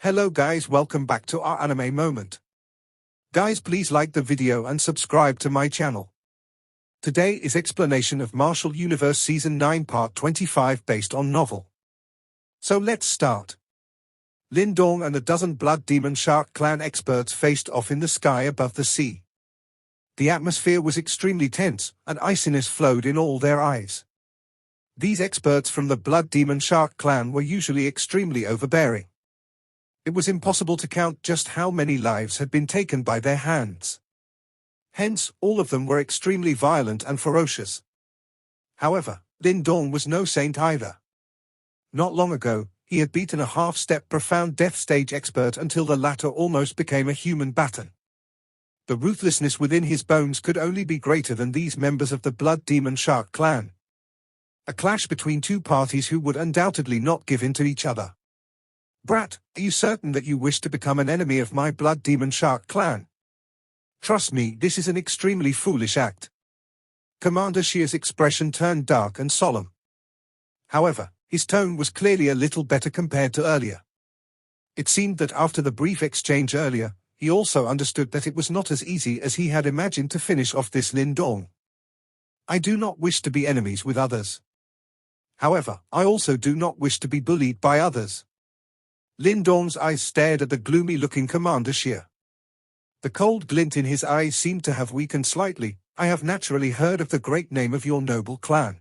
Hello guys, welcome back to our anime moment. Guys, please like the video and subscribe to my channel. Today is explanation of Martial Universe Season 9 Part 25 based on novel. So let's start. Lin Dong and a dozen Blood Demon Shark clan experts faced off in the sky above the sea. The atmosphere was extremely tense, and iciness flowed in all their eyes. These experts from the Blood Demon Shark clan were usually extremely overbearing. It was impossible to count just how many lives had been taken by their hands. Hence, all of them were extremely violent and ferocious. However, Lin Dong was no saint either. Not long ago, he had beaten a half-step profound death stage expert until the latter almost became a human baton. The ruthlessness within his bones could only be greater than these members of the Blood Demon Shark clan. A clash between two parties who would undoubtedly not give in to each other. Brat, are you certain that you wish to become an enemy of my Blood Demon Shark clan? Trust me, this is an extremely foolish act. Commander Xia's expression turned dark and solemn. However, his tone was clearly a little better compared to earlier. It seemed that after the brief exchange earlier, he also understood that it was not as easy as he had imagined to finish off this Lin Dong. I do not wish to be enemies with others. However, I also do not wish to be bullied by others. Lin Dong's eyes stared at the gloomy-looking Commander Xia. The cold glint in his eyes seemed to have weakened slightly. I have naturally heard of the great name of your noble clan.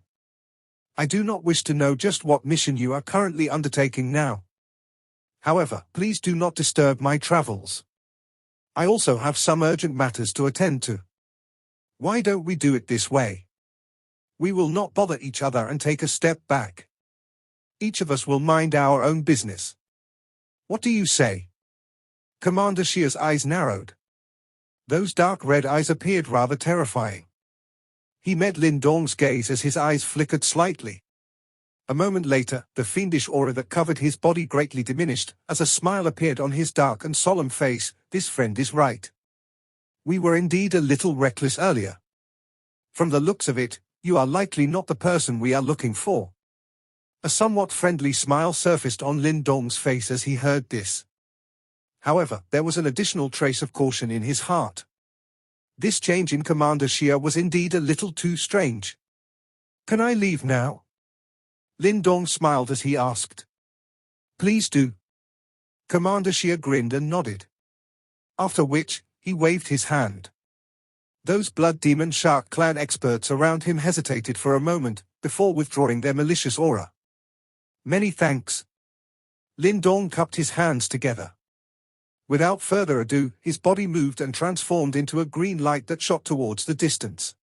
I do not wish to know just what mission you are currently undertaking now. However, please do not disturb my travels. I also have some urgent matters to attend to. Why don't we do it this way? We will not bother each other and take a step back. Each of us will mind our own business. What do you say? Commander Xia's eyes narrowed. Those dark red eyes appeared rather terrifying. He met Lin Dong's gaze as his eyes flickered slightly. A moment later, the fiendish aura that covered his body greatly diminished, as a smile appeared on his dark and solemn face. This friend is right. We were indeed a little reckless earlier. From the looks of it, you are likely not the person we are looking for. A somewhat friendly smile surfaced on Lin Dong's face as he heard this. However, there was an additional trace of caution in his heart. This change in Commander Xia was indeed a little too strange. Can I leave now? Lin Dong smiled as he asked. Please do. Commander Xia grinned and nodded. After which, he waved his hand. Those Blood Demon Shark clan experts around him hesitated for a moment, before withdrawing their malicious aura. Many thanks. Lin Dong cupped his hands together. Without further ado, his body moved and transformed into a green light that shot towards the distance.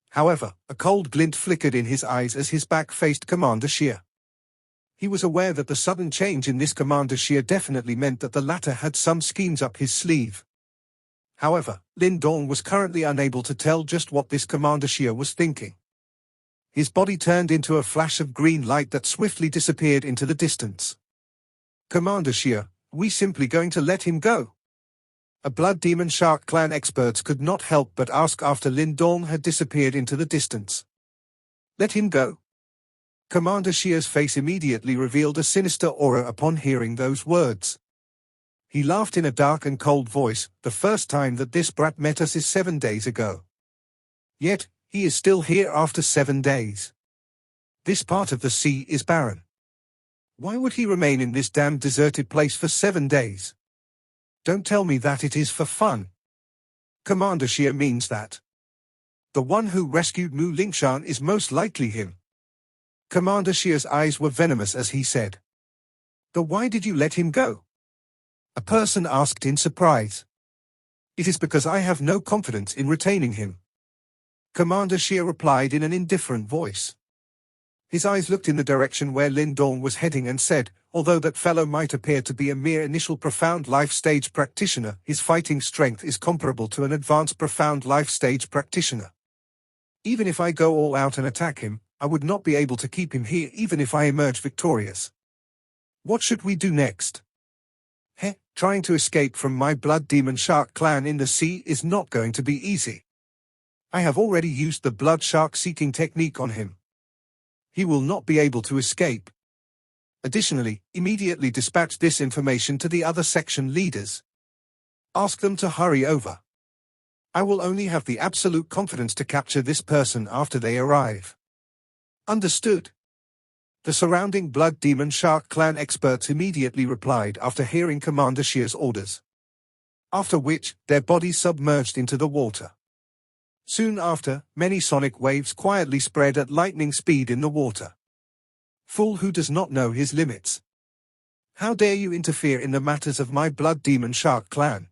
However, a cold glint flickered in his eyes as his back faced Commander Xia. He was aware that the sudden change in this Commander Xia definitely meant that the latter had some schemes up his sleeve. However, Lin Dong was currently unable to tell just what this Commander Xia was thinking. His body turned into a flash of green light that swiftly disappeared into the distance. Commander Xia, we simply going to let him go? A Blood Demon Shark clan experts could not help but ask after Lin Dong had disappeared into the distance. Let him go? Commander Xia's face immediately revealed a sinister aura upon hearing those words. He laughed in a dark and cold voice. The first time that this brat met us is 7 days ago. Yet, he is still here after 7 days. This part of the sea is barren. Why would he remain in this damn deserted place for 7 days? Don't tell me that it is for fun. Commander Xia means that. The one who rescued Mu Lingshan is most likely him. Commander Xia's eyes were venomous as he said. Then why did you let him go? A person asked in surprise. It is because I have no confidence in retaining him. Commander Xia replied in an indifferent voice. His eyes looked in the direction where Lin Dong was heading and said, although that fellow might appear to be a mere initial profound life stage practitioner, his fighting strength is comparable to an advanced profound life stage practitioner. Even if I go all out and attack him, I would not be able to keep him here even if I emerge victorious. What should we do next? Trying to escape from my Blood Demon Shark clan in the sea is not going to be easy. I have already used the blood shark seeking technique on him. He will not be able to escape. Additionally, immediately dispatch this information to the other section leaders. Ask them to hurry over. I will only have the absolute confidence to capture this person after they arrive. Understood. The surrounding Blood Demon Shark clan experts immediately replied after hearing Commander Shia's orders. After which, their bodies submerged into the water. Soon after, many sonic waves quietly spread at lightning speed in the water. Fool who does not know his limits. How dare you interfere in the matters of my Blood Demon Shark clan?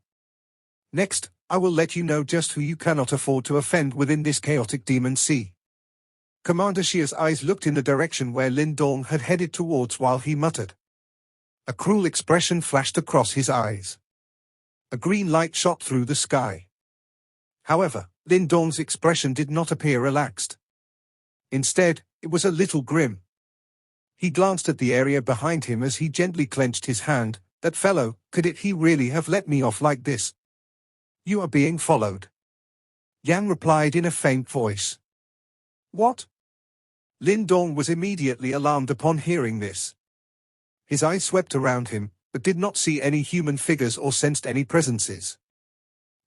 Next, I will let you know just who you cannot afford to offend within this chaotic demon sea. Commander Shia's eyes looked in the direction where Lin Dong had headed towards while he muttered. A cruel expression flashed across his eyes. A green light shot through the sky. However, Lin Dong's expression did not appear relaxed. Instead, it was a little grim. He glanced at the area behind him as he gently clenched his hand. That fellow, he really have let me off like this? You are being followed. Yang replied in a faint voice. What? Lin Dong was immediately alarmed upon hearing this. His eyes swept around him, but did not see any human figures or sensed any presences.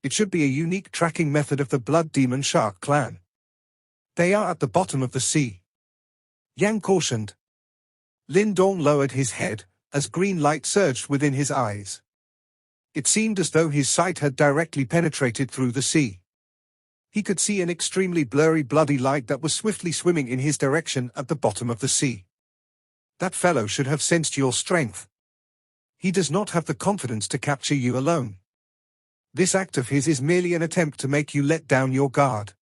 It should be a unique tracking method of the Blood Demon Shark clan. They are at the bottom of the sea. Yang cautioned. Lin Dong lowered his head, as green light surged within his eyes. It seemed as though his sight had directly penetrated through the sea. He could see an extremely blurry bloody light that was swiftly swimming in his direction at the bottom of the sea. That fellow should have sensed your strength. He does not have the confidence to capture you alone. This act of his is merely an attempt to make you let down your guard.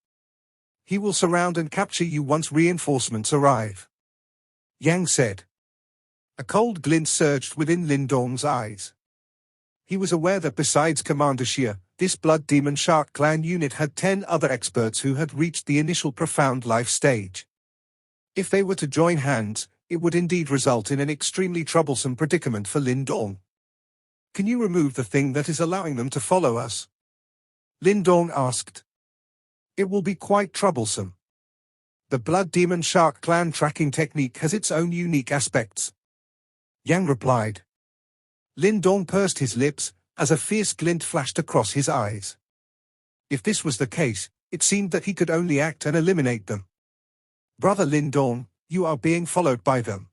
He will surround and capture you once reinforcements arrive. Yang said. A cold glint surged within Lin Dong's eyes. He was aware that besides Commander Xia, this Blood Demon Shark clan unit had 10 other experts who had reached the initial profound life stage. If they were to join hands, it would indeed result in an extremely troublesome predicament for Lin Dong. Can you remove the thing that is allowing them to follow us? Lin Dong asked. It will be quite troublesome. The Blood Demon Shark clan tracking technique has its own unique aspects. Yang replied. Lin Dong pursed his lips, as a fierce glint flashed across his eyes. If this was the case, it seemed that he could only act and eliminate them. Brother Lin Dong, you are being followed by them.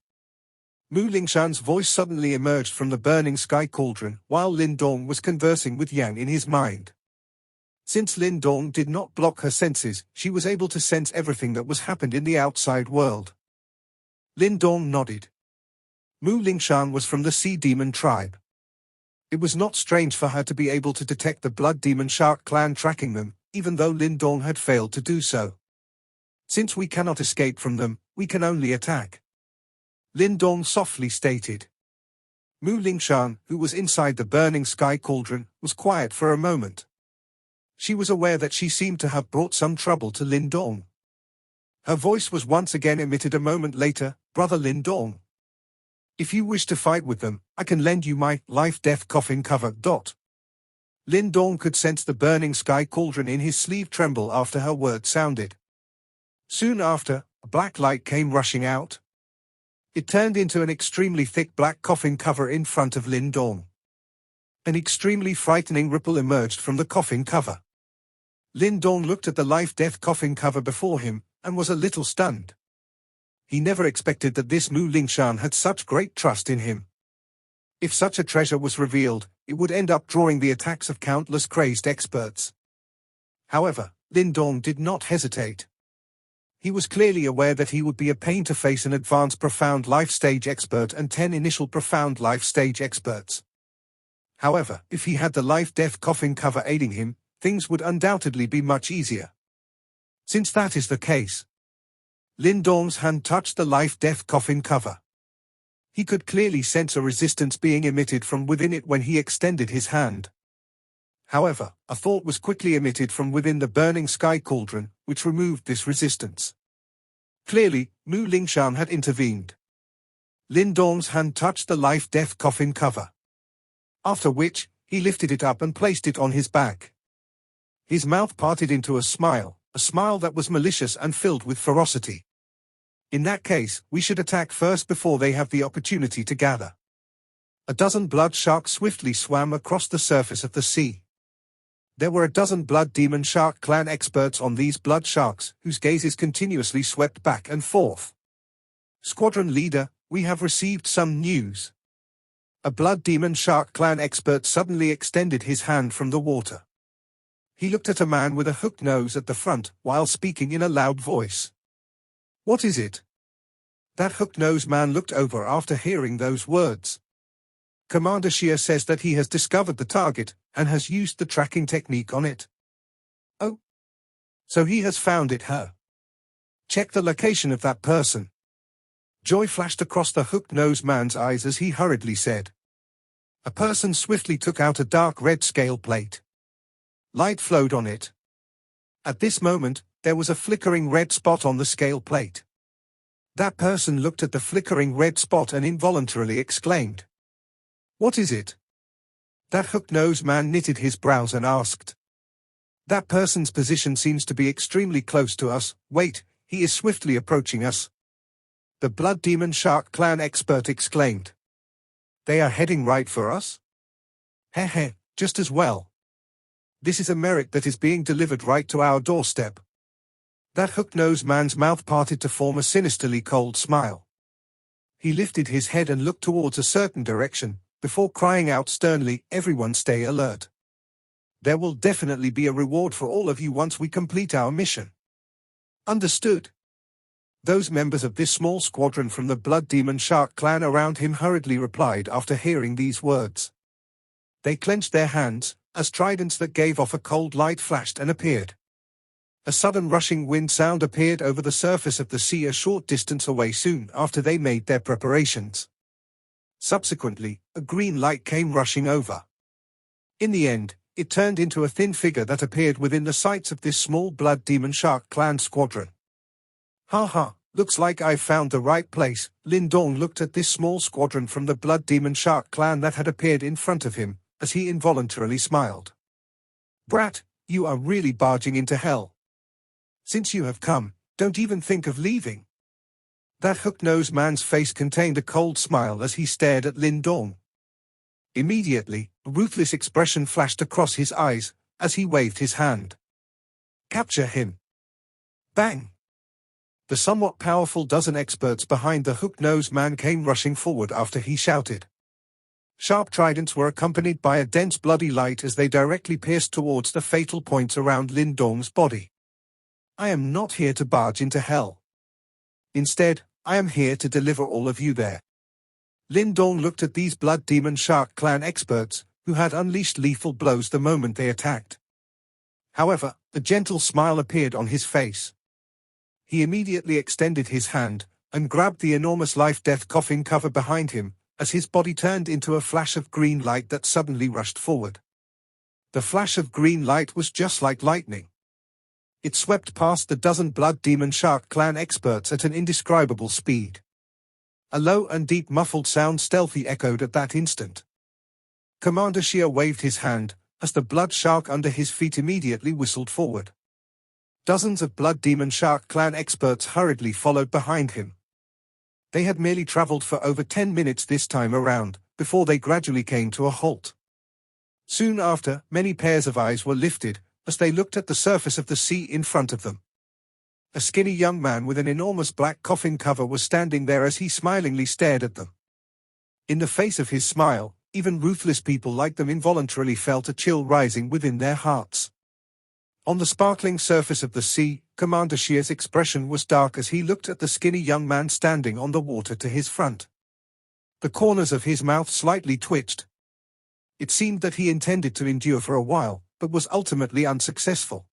Mu Lingshan's voice suddenly emerged from the burning sky cauldron while Lin Dong was conversing with Yang in his mind. Since Lin Dong did not block her senses, she was able to sense everything that was happened in the outside world. Lin Dong nodded. Mu Lingshan was from the Sea Demon tribe. It was not strange for her to be able to detect the Blood Demon Shark clan tracking them, even though Lin Dong had failed to do so. Since we cannot escape from them, we can only attack. Lin Dong softly stated. Mu Lingshan, who was inside the burning sky cauldron, was quiet for a moment. She was aware that she seemed to have brought some trouble to Lin Dong. Her voice was once again emitted a moment later, Brother Lin Dong. If you wish to fight with them, I can lend you my life-death coffin cover. Lin Dong could sense the burning sky cauldron in his sleeve tremble after her words sounded. Soon after, a black light came rushing out. It turned into an extremely thick black coffin cover in front of Lin Dong. An extremely frightening ripple emerged from the coffin cover. Lin Dong looked at the life-death coffin cover before him, and was a little stunned. He never expected that this Mu Lingshan had such great trust in him. If such a treasure was revealed, it would end up drawing the attacks of countless crazed experts. However, Lin Dong did not hesitate. He was clearly aware that he would be a pain to face an advanced profound life stage expert and 10 initial profound life stage experts. However, if he had the life-death coffin cover aiding him, things would undoubtedly be much easier. Since that is the case, Lin Dong's hand touched the life-death coffin cover. He could clearly sense a resistance being emitted from within it when he extended his hand. However, a thought was quickly emitted from within the burning sky cauldron, which removed this resistance. Clearly, Mu Lingshan had intervened. Lin Dong's hand touched the life-death coffin cover. After which, he lifted it up and placed it on his back. His mouth parted into a smile that was malicious and filled with ferocity. In that case, we should attack first before they have the opportunity to gather. A dozen blood sharks swiftly swam across the surface of the sea. There were a dozen blood demon shark clan experts on these blood sharks, whose gazes continuously swept back and forth. Squadron leader, we have received some news. A blood demon shark clan expert suddenly extended his hand from the water. He looked at a man with a hooked nose at the front, while speaking in a loud voice. What is it? That hooked-nosed man looked over after hearing those words. Commander Shia says that he has discovered the target, and has used the tracking technique on it. Oh. So he has found it, huh? Check the location of that person. Joy flashed across the hooked-nosed man's eyes as he hurriedly said. A person swiftly took out a dark red scale plate. Light flowed on it. At this moment, there was a flickering red spot on the scale plate. That person looked at the flickering red spot and involuntarily exclaimed. What is it? That hook-nosed man knitted his brows and asked. That person's position seems to be extremely close to us. Wait, he is swiftly approaching us. The Blood Demon Shark Clan expert exclaimed. They are heading right for us? Heh, just as well. This is a merit that is being delivered right to our doorstep. That hook-nosed man's mouth parted to form a sinisterly cold smile. He lifted his head and looked towards a certain direction, before crying out sternly, everyone stay alert. There will definitely be a reward for all of you once we complete our mission. Understood? Those members of this small squadron from the Blood Demon Shark clan around him hurriedly replied after hearing these words. They clenched their hands, as tridents that gave off a cold light flashed and appeared. A sudden rushing wind sound appeared over the surface of the sea a short distance away soon after they made their preparations. Subsequently, a green light came rushing over. In the end, it turned into a thin figure that appeared within the sights of this small Blood Demon Shark clan squadron. Ha, looks like I've found the right place. Lin Dong looked at this small squadron from the Blood Demon Shark clan that had appeared in front of him, as he involuntarily smiled. Brat, you are really barging into hell. Since you have come, don't even think of leaving. That hook-nosed man's face contained a cold smile as he stared at Lin Dong. Immediately, a ruthless expression flashed across his eyes, as he waved his hand. Capture him. Bang! The somewhat powerful dozen experts behind the hook-nosed man came rushing forward after he shouted. Sharp tridents were accompanied by a dense bloody light as they directly pierced towards the fatal points around Lin Dong's body. I am not here to barge into hell. Instead, I am here to deliver all of you there. Lin Dong looked at these Blood Demon Shark clan experts, who had unleashed lethal blows the moment they attacked. However, a gentle smile appeared on his face. He immediately extended his hand, and grabbed the enormous life-death coffin cover behind him, as his body turned into a flash of green light that suddenly rushed forward. The flash of green light was just like lightning. It swept past the dozen Blood Demon Shark clan experts at an indescribable speed. A low and deep muffled sound stealthy echoed at that instant. Commander Shia waved his hand, as the blood shark under his feet immediately whistled forward. Dozens of Blood Demon Shark clan experts hurriedly followed behind him. They had merely traveled for over 10 minutes this time around, before they gradually came to a halt. Soon after, many pairs of eyes were lifted, as they looked at the surface of the sea in front of them. A skinny young man with an enormous black coffin cover was standing there as he smilingly stared at them. In the face of his smile, even ruthless people like them involuntarily felt a chill rising within their hearts. On the sparkling surface of the sea, Commander Shia's expression was dark as he looked at the skinny young man standing on the water to his front. The corners of his mouth slightly twitched. It seemed that he intended to endure for a while, but was ultimately unsuccessful.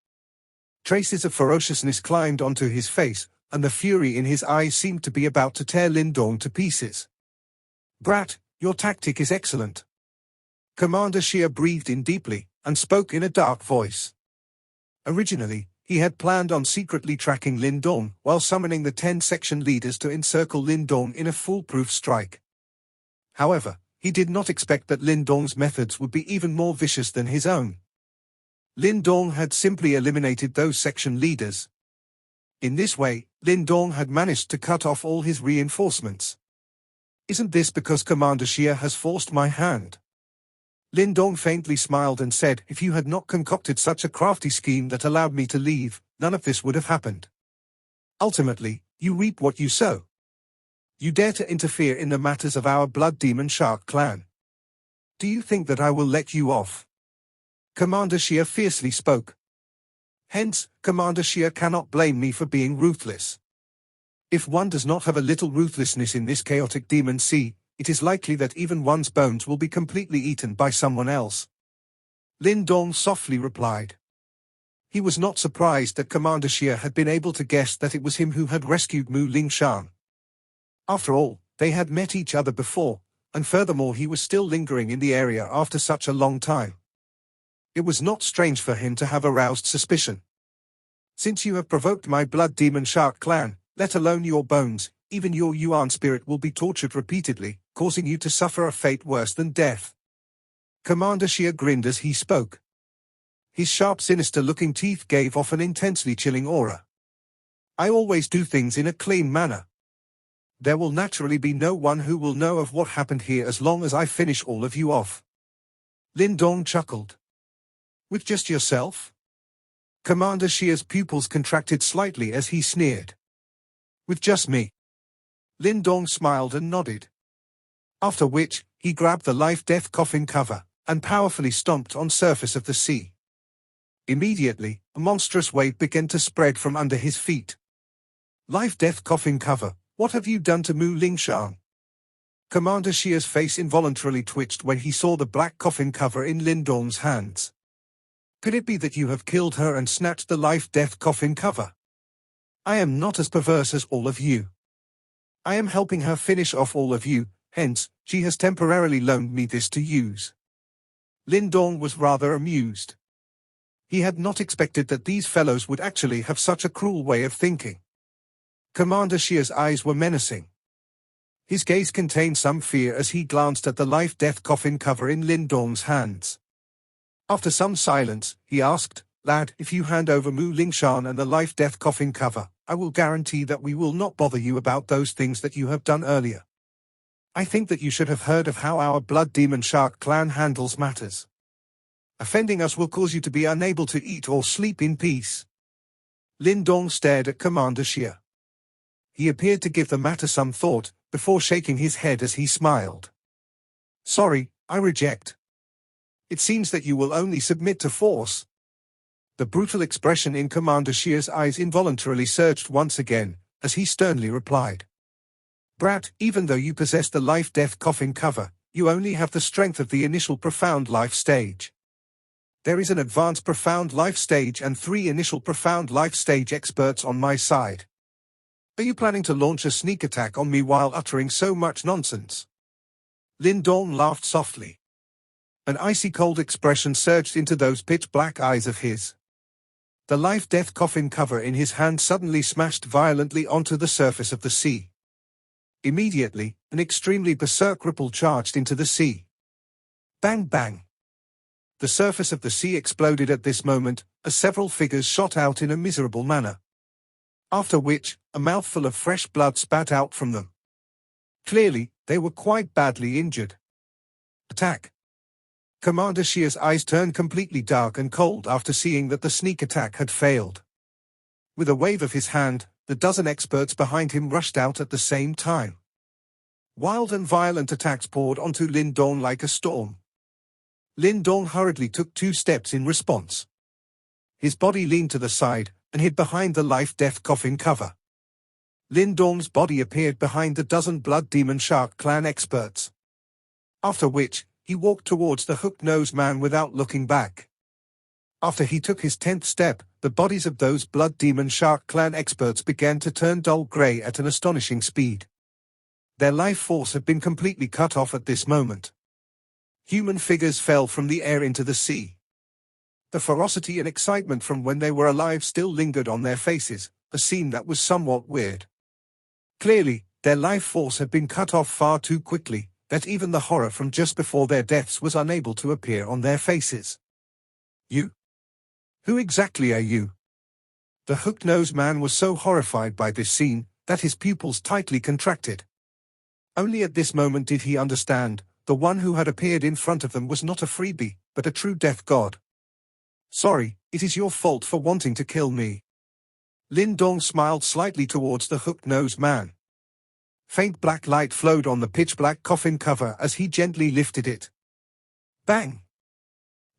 Traces of ferociousness climbed onto his face, and the fury in his eyes seemed to be about to tear Lin Dong to pieces. Brat, your tactic is excellent. Commander Shia breathed in deeply, and spoke in a dark voice. Originally, he had planned on secretly tracking Lin Dong while summoning the 10 section leaders to encircle Lin Dong in a foolproof strike. However, he did not expect that Lin Dong's methods would be even more vicious than his own. Lin Dong had simply eliminated those section leaders. In this way, Lin Dong had managed to cut off all his reinforcements. Isn't this because Commander Xie has forced my hand? Lin Dong faintly smiled and said, if you had not concocted such a crafty scheme that allowed me to leave, none of this would have happened. Ultimately, you reap what you sow. You dare to interfere in the matters of our blood demon shark clan. Do you think that I will let you off? Commander Xie fiercely spoke. Hence, Commander Xie cannot blame me for being ruthless. If one does not have a little ruthlessness in this chaotic demon sea, it is likely that even one's bones will be completely eaten by someone else. Lin Dong softly replied. He was not surprised that Commander Xie had been able to guess that it was him who had rescued Mu Lingshan. After all, they had met each other before, and furthermore he was still lingering in the area after such a long time. It was not strange for him to have aroused suspicion. Since you have provoked my blood demon shark clan, let alone your bones, even your Yuan spirit will be tortured repeatedly, causing you to suffer a fate worse than death. Commander Xie grinned as he spoke. His sharp, sinister-looking teeth gave off an intensely chilling aura. I always do things in a clean manner. There will naturally be no one who will know of what happened here as long as I finish all of you off. Lin Dong chuckled. With just yourself? Commander Xie's pupils contracted slightly as he sneered. With just me. Lin Dong smiled and nodded. After which, he grabbed the life-death coffin cover, and powerfully stomped on the surface of the sea. Immediately, a monstrous wave began to spread from under his feet. Life-death coffin cover, what have you done to Mu Lingshan? Commander Xie's face involuntarily twitched when he saw the black coffin cover in Lin Dong's hands. Could it be that you have killed her and snatched the life-death coffin cover? I am not as perverse as all of you. I am helping her finish off all of you, hence, she has temporarily loaned me this to use. Lin Dong was rather amused. He had not expected that these fellows would actually have such a cruel way of thinking. Commander Xie's eyes were menacing. His gaze contained some fear as he glanced at the life-death coffin cover in Lin Dong's hands. After some silence, he asked, Lad, if you hand over Mu Lingshan and the life-death coffin cover, I will guarantee that we will not bother you about those things that you have done earlier. I think that you should have heard of how our blood demon shark clan handles matters. Offending us will cause you to be unable to eat or sleep in peace. Lin Dong stared at Commander Xie. He appeared to give the matter some thought, before shaking his head as he smiled. Sorry, I reject. It seems that you will only submit to force. The brutal expression in Commander Xie's eyes involuntarily surged once again, as he sternly replied. Brat, even though you possess the life-death coffin cover, you only have the strength of the initial profound life stage. There is an advanced profound life stage and 3 initial profound life stage experts on my side. Are you planning to launch a sneak attack on me while uttering so much nonsense? Lin Dong laughed softly. An icy-cold expression surged into those pitch-black eyes of his. The life-death coffin cover in his hand suddenly smashed violently onto the surface of the sea. Immediately, an extremely berserk ripple charged into the sea. Bang bang! The surface of the sea exploded at this moment, as several figures shot out in a miserable manner. After which, a mouthful of fresh blood spat out from them. Clearly, they were quite badly injured. Attack! Commander Xie's eyes turned completely dark and cold after seeing that the sneak attack had failed. With a wave of his hand, the dozen experts behind him rushed out at the same time. Wild and violent attacks poured onto Lin Dong like a storm. Lin Dong hurriedly took 2 steps in response. His body leaned to the side, and hid behind the life-death coffin cover. Lin Dong's body appeared behind the dozen blood demon shark clan experts. After which, he walked towards the hook-nosed man without looking back. After he took his 10th step, the bodies of those blood demon shark clan experts began to turn dull grey at an astonishing speed. Their life force had been completely cut off at this moment. Human figures fell from the air into the sea. The ferocity and excitement from when they were alive still lingered on their faces, a scene that was somewhat weird. Clearly, their life force had been cut off far too quickly, that even the horror from just before their deaths was unable to appear on their faces. You? Who exactly are you? The hook-nosed man was so horrified by this scene that his pupils tightly contracted. Only at this moment did he understand, the one who had appeared in front of them was not a freebie, but a true death god. "Sorry, it is your fault for wanting to kill me." Lin Dong smiled slightly towards the hook-nosed man. Faint black light flowed on the pitch-black coffin cover as he gently lifted it. Bang!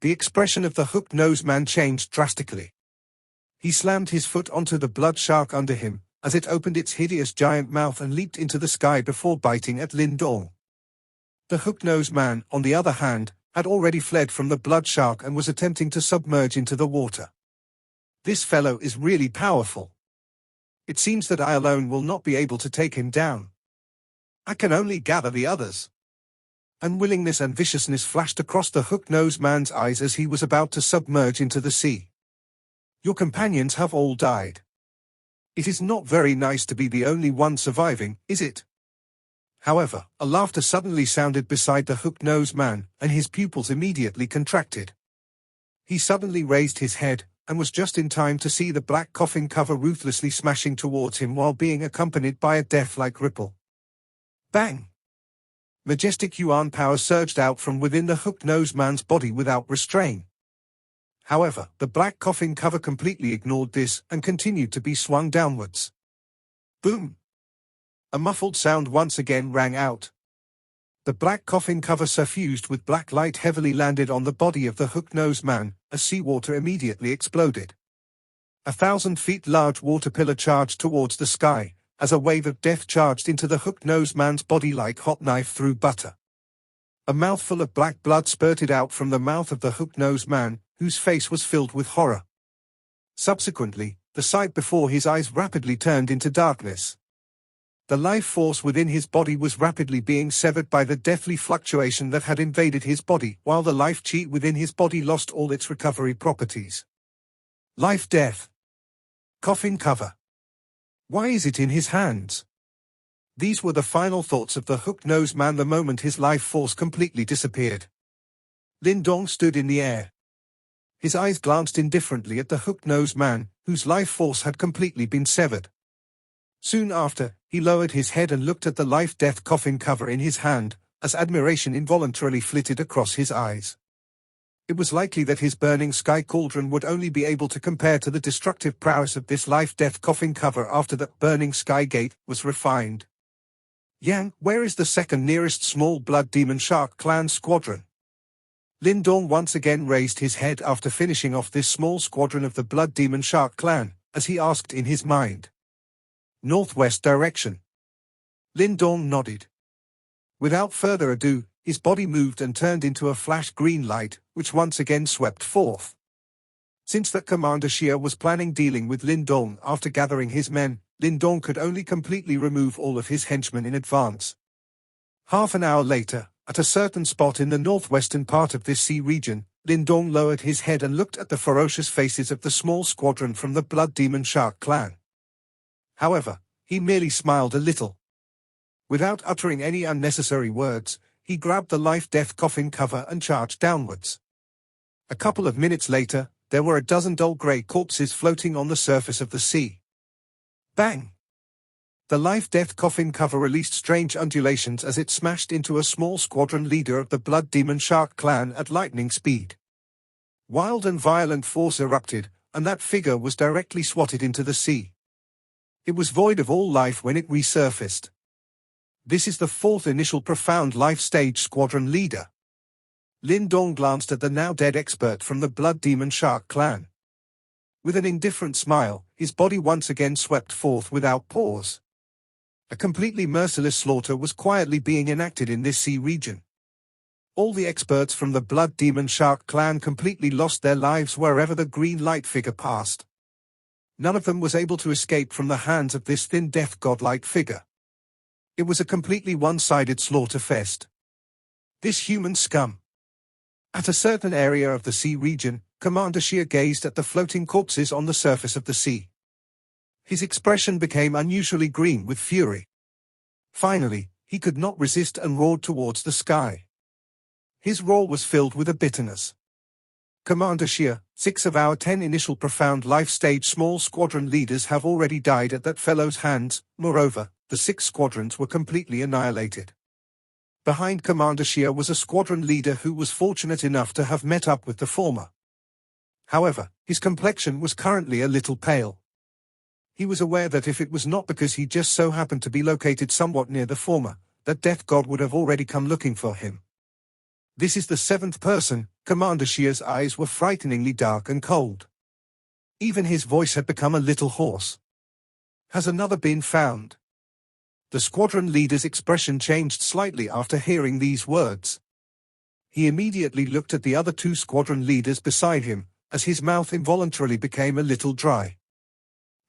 The expression of the hook-nosed man changed drastically. He slammed his foot onto the blood shark under him, as it opened its hideous giant mouth and leaped into the sky before biting at Lin Dong. The hook-nosed man, on the other hand, had already fled from the blood shark and was attempting to submerge into the water. "This fellow is really powerful. It seems that I alone will not be able to take him down. I can only gather the others." Unwillingness and viciousness flashed across the hook-nosed man's eyes as he was about to submerge into the sea. "Your companions have all died. It is not very nice to be the only one surviving, is it?" However, a laughter suddenly sounded beside the hook-nosed man, and his pupils immediately contracted. He suddenly raised his head, and was just in time to see the black coffin cover ruthlessly smashing towards him while being accompanied by a death-like ripple. Bang! Majestic Yuan power surged out from within the hook-nosed man's body without restraint. However, the black coffin cover completely ignored this and continued to be swung downwards. Boom! A muffled sound once again rang out. The black coffin cover suffused with black light heavily landed on the body of the hook-nosed man, as seawater immediately exploded. 1,000 feet large water pillar charged towards the sky, as a wave of death charged into the hook-nosed man's body like hot knife through butter. A mouthful of black blood spurted out from the mouth of the hook-nosed man, whose face was filled with horror. Subsequently, the sight before his eyes rapidly turned into darkness. The life force within his body was rapidly being severed by the deathly fluctuation that had invaded his body, while the life chi within his body lost all its recovery properties. Life-death. Coffin cover. Why is it in his hands? These were the final thoughts of the hook-nosed man the moment his life force completely disappeared. Lin Dong stood in the air. His eyes glanced indifferently at the hook-nosed man, whose life force had completely been severed. Soon after, he lowered his head and looked at the life-death coffin cover in his hand, as admiration involuntarily flitted across his eyes. It was likely that his burning sky cauldron would only be able to compare to the destructive prowess of this life-death coffin cover after that burning sky gate was refined. "Yang, where is the second nearest small blood demon shark clan squadron?" Lin Dong once again raised his head after finishing off this small squadron of the blood demon shark clan, as he asked in his mind. "Northwest direction." Lin Dong nodded. Without further ado, his body moved and turned into a flash green light, which once again swept forth. Since that Commander Xia was planning dealing with Lin Dong after gathering his men, Lin Dong could only completely remove all of his henchmen in advance. Half an hour later, at a certain spot in the northwestern part of this sea region, Lin Dong lowered his head and looked at the ferocious faces of the small squadron from the Blood Demon Shark clan. However, he merely smiled a little. Without uttering any unnecessary words, he grabbed the life-death coffin cover and charged downwards. A couple of minutes later, there were a dozen dull grey corpses floating on the surface of the sea. Bang! The life-death coffin cover released strange undulations as it smashed into a small squadron leader of the Blood Demon Shark clan at lightning speed. Wild and violent force erupted, and that figure was directly swatted into the sea. It was void of all life when it resurfaced. This is the fourth initial profound life stage squadron leader. Lin Dong glanced at the now-dead expert from the Blood Demon Shark clan. With an indifferent smile, his body once again swept forth without pause. A completely merciless slaughter was quietly being enacted in this sea region. All the experts from the Blood Demon Shark clan completely lost their lives wherever the green light figure passed. None of them was able to escape from the hands of this thin death godlike figure. It was a completely one-sided slaughter fest. This human scum. At a certain area of the sea region, Commander Xia gazed at the floating corpses on the surface of the sea. His expression became unusually green with fury. Finally, he could not resist and roared towards the sky. His roar was filled with a bitterness. Commander Xie, 6 of our 10 initial profound life stage small squadron leaders have already died at that fellow's hands. Moreover, the 6 squadrons were completely annihilated. Behind Commander Xie was a squadron leader who was fortunate enough to have met up with the former. However, his complexion was currently a little pale. He was aware that if it was not because he just so happened to be located somewhat near the former, that Death God would have already come looking for him. This is the 7th person. Commander Xie's eyes were frighteningly dark and cold. Even his voice had become a little hoarse. Has another been found? The squadron leader's expression changed slightly after hearing these words. He immediately looked at the other 2 squadron leaders beside him, as his mouth involuntarily became a little dry.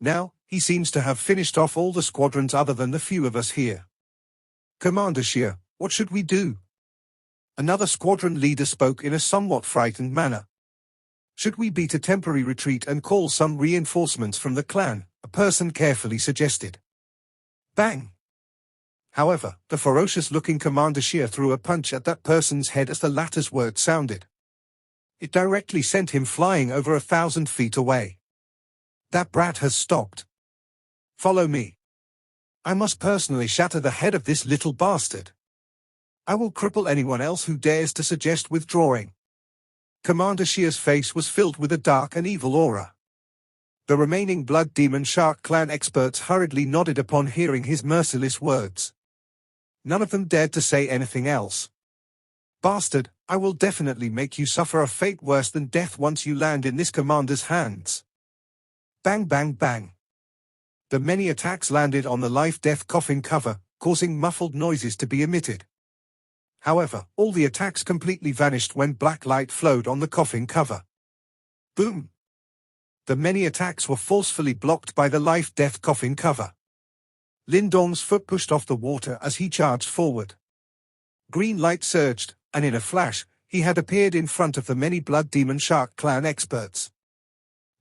Now, he seems to have finished off all the squadrons other than the few of us here. Commander Xie, what should we do? Another squadron leader spoke in a somewhat frightened manner. Should we beat a temporary retreat and call some reinforcements from the clan? A person carefully suggested. Bang! However, the ferocious-looking Commander Xie threw a punch at that person's head as the latter's word sounded. It directly sent him flying over 1,000 feet away. That brat has stopped. Follow me. I must personally shatter the head of this little bastard. I will cripple anyone else who dares to suggest withdrawing. Commander Xie's face was filled with a dark and evil aura. The remaining Blood Demon Shark clan experts hurriedly nodded upon hearing his merciless words. None of them dared to say anything else. Bastard, I will definitely make you suffer a fate worse than death once you land in this commander's hands. Bang bang bang. The many attacks landed on the life-death coffin cover, causing muffled noises to be emitted. However, all the attacks completely vanished when black light flowed on the coffin cover. Boom! The many attacks were forcefully blocked by the life-death coffin cover. Lin Dong's foot pushed off the water as he charged forward. Green light surged, and in a flash, he had appeared in front of the many Blood Demon Shark clan experts.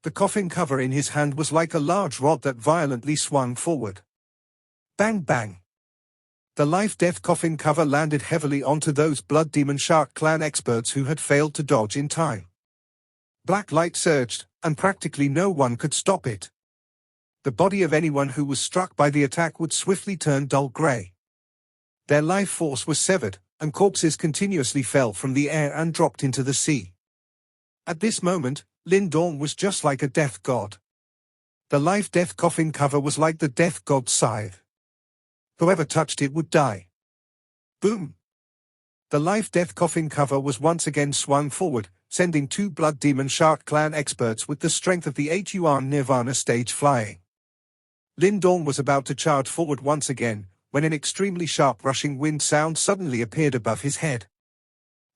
The coffin cover in his hand was like a large rod that violently swung forward. Bang bang! The life-death coffin cover landed heavily onto those Blood Demon Shark clan experts who had failed to dodge in time. Black light surged, and practically no one could stop it. The body of anyone who was struck by the attack would swiftly turn dull gray. Their life force was severed, and corpses continuously fell from the air and dropped into the sea. At this moment, Lin Dong was just like a death god. The life-death coffin cover was like the death god's scythe. Whoever touched it would die. Boom! The life-death coffin cover was once again swung forward, sending 2 Blood Demon Shark clan experts with the strength of the 8 Yuan Nirvana stage flying. Lin Dong was about to charge forward once again, when an extremely sharp rushing wind sound suddenly appeared above his head.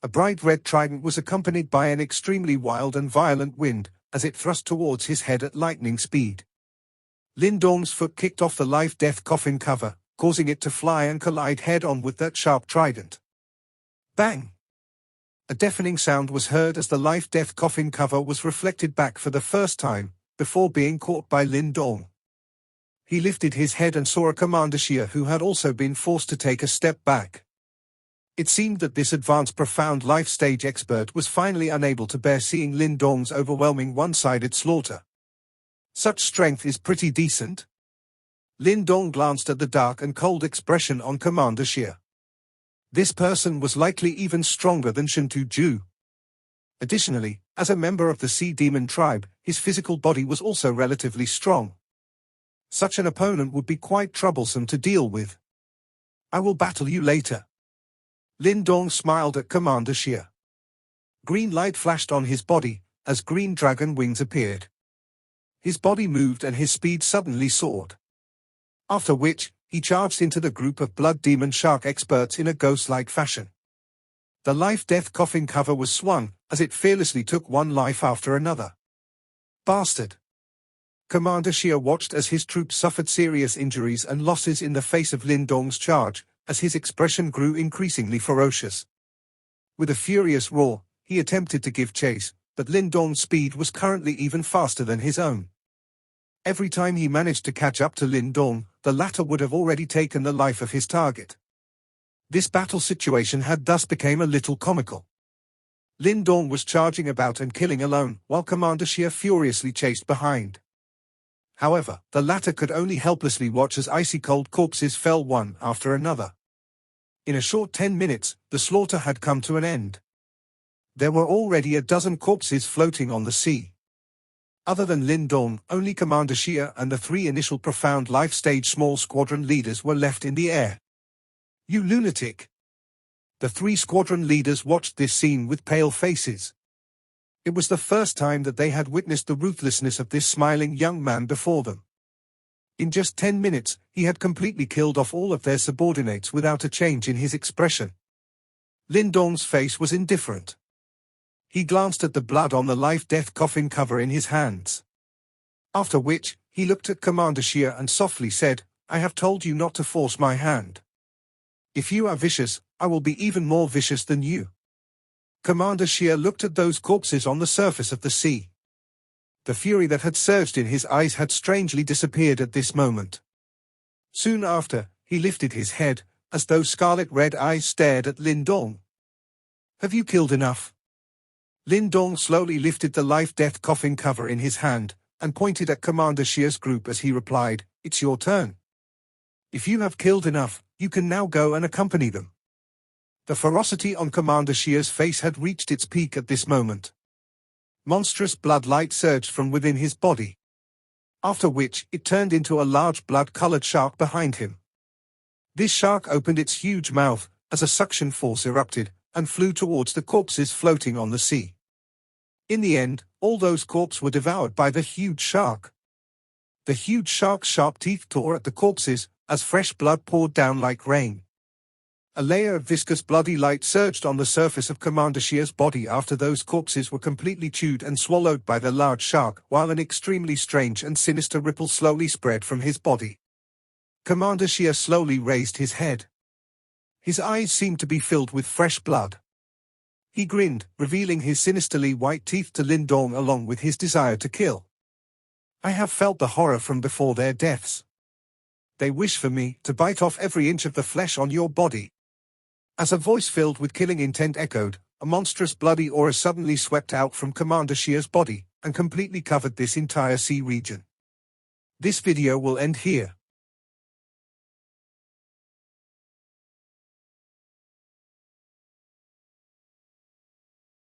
A bright red trident was accompanied by an extremely wild and violent wind, as it thrust towards his head at lightning speed. Lin Dong's foot kicked off the life-death coffin cover, causing it to fly and collide head-on with that sharp trident. Bang! A deafening sound was heard as the life-death coffin cover was reflected back for the first time, before being caught by Lin Dong. He lifted his head and saw a Commander Xie who had also been forced to take a step back. It seemed that this advanced profound life stage expert was finally unable to bear seeing Lin Dong's overwhelming one-sided slaughter. Such strength is pretty decent. Lin Dong glanced at the dark and cold expression on Commander Xie. This person was likely even stronger than Shintu Ju. Additionally, as a member of the Sea Demon tribe, his physical body was also relatively strong. Such an opponent would be quite troublesome to deal with. I will battle you later. Lin Dong smiled at Commander Xie. Green light flashed on his body, as green dragon wings appeared. His body moved and his speed suddenly soared. After which, he charged into the group of Blood Demon Shark experts in a ghost-like fashion. The life-death coffin cover was swung, as it fearlessly took one life after another. Bastard! Commander Xie watched as his troops suffered serious injuries and losses in the face of Lin Dong's charge, as his expression grew increasingly ferocious. With a furious roar, he attempted to give chase, but Lin Dong's speed was currently even faster than his own. Every time he managed to catch up to Lin Dong, the latter would have already taken the life of his target. This battle situation had thus become a little comical. Lin Dong was charging about and killing alone, while Commander Xia furiously chased behind. However, the latter could only helplessly watch as icy-cold corpses fell one after another. In a short 10 minutes, the slaughter had come to an end. There were already a dozen corpses floating on the sea. Other than Lin Dong, only Commander Xia and the three initial Profound Life Stage small squadron leaders were left in the air. "You lunatic!" The three squadron leaders watched this scene with pale faces. It was the first time that they had witnessed the ruthlessness of this smiling young man before them. In just 10 minutes, he had completely killed off all of their subordinates without a change in his expression. Lin Dong's face was indifferent. He glanced at the blood on the life-death coffin cover in his hands. After which, he looked at Commander Xia and softly said, "I have told you not to force my hand. If you are vicious, I will be even more vicious than you." Commander Xia looked at those corpses on the surface of the sea. The fury that had surged in his eyes had strangely disappeared at this moment. Soon after, he lifted his head, as though scarlet-red eyes stared at Lin Dong. "Have you killed enough?" Lin Dong slowly lifted the life-death coffin cover in his hand, and pointed at Commander Xia's group as he replied, "It's your turn. If you have killed enough, you can now go and accompany them." The ferocity on Commander Xia's face had reached its peak at this moment. Monstrous blood light surged from within his body. After which, it turned into a large blood-colored shark behind him. This shark opened its huge mouth, as a suction force erupted, and flew towards the corpses floating on the sea. In the end, all those corpses were devoured by the huge shark. The huge shark's sharp teeth tore at the corpses, as fresh blood poured down like rain. A layer of viscous bloody light surged on the surface of Commander Xia's body after those corpses were completely chewed and swallowed by the large shark, while an extremely strange and sinister ripple slowly spread from his body. Commander Xia slowly raised his head. His eyes seemed to be filled with fresh blood. He grinned, revealing his sinisterly white teeth to Lin Dong along with his desire to kill. "I have felt the horror from before their deaths. They wish for me to bite off every inch of the flesh on your body." As a voice filled with killing intent echoed, a monstrous bloody aura suddenly swept out from Commander Xia's body, and completely covered this entire sea region. This video will end here.